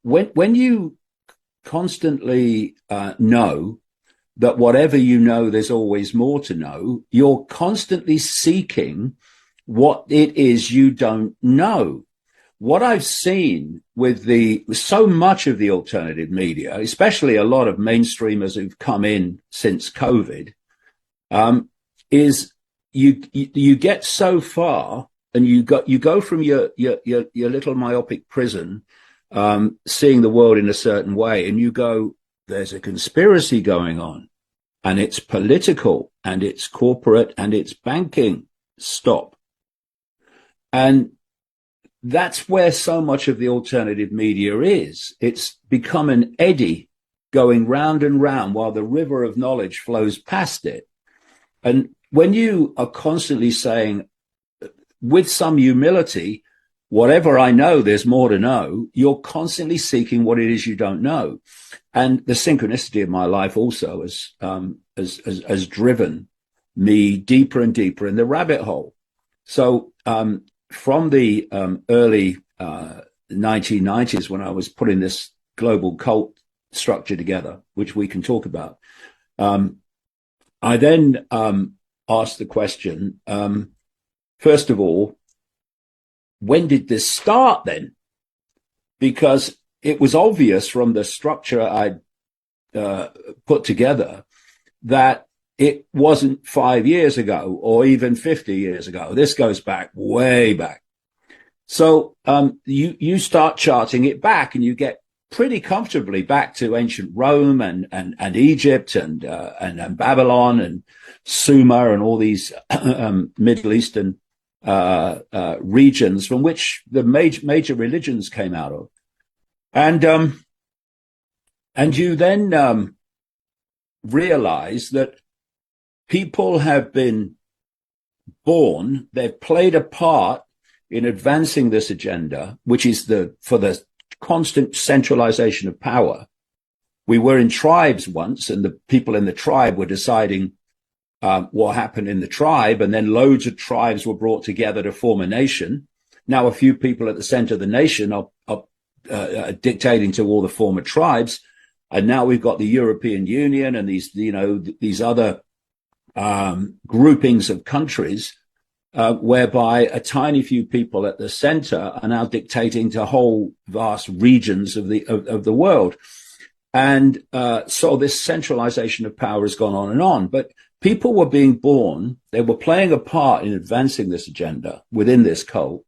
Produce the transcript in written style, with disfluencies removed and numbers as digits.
when you constantly know that whatever you know, there's always more to know, you're constantly seeking what it is you don't know. What I've seen with so much of the alternative media, especially a lot of mainstreamers who've come in since COVID, is you get so far and you go from your little myopic prison, seeing the world in a certain way, and you go, there's a conspiracy going on, and it's political, and it's corporate, and it's banking. Stop. And that's where so much of the alternative media is. It's become an eddy going round and round while the river of knowledge flows past it. And when you are constantly saying, with some humility, whatever I know, there's more to know, you're constantly seeking what it is you don't know. And the synchronicity of my life also has driven me deeper and deeper in the rabbit hole. So from the early 1990s, when I was putting this global cult structure together, which we can talk about, I then asked the question, first of all, when did this start then? Because it was obvious from the structure I'd put together that it wasn't 5 years ago or even 50 years ago. This goes back, way back. So you start charting it back, and you get pretty comfortably back to ancient Rome and Egypt and Babylon and Sumer and all these Middle Eastern regions from which the major religions came out of. And you then realize that people have been born, they've played a part in advancing this agenda, which is for the constant centralization of power. We were in tribes once, and the people in the tribe were deciding what happened in the tribe, and then loads of tribes were brought together to form a nation. Now a few people at the center of the nation are dictating to all the former tribes, and now we've got the European Union and these other groupings of countries whereby a tiny few people at the center are now dictating to whole vast regions of the world. And so this centralization of power has gone on and on. But people were being born, they were playing a part in advancing this agenda within this cult.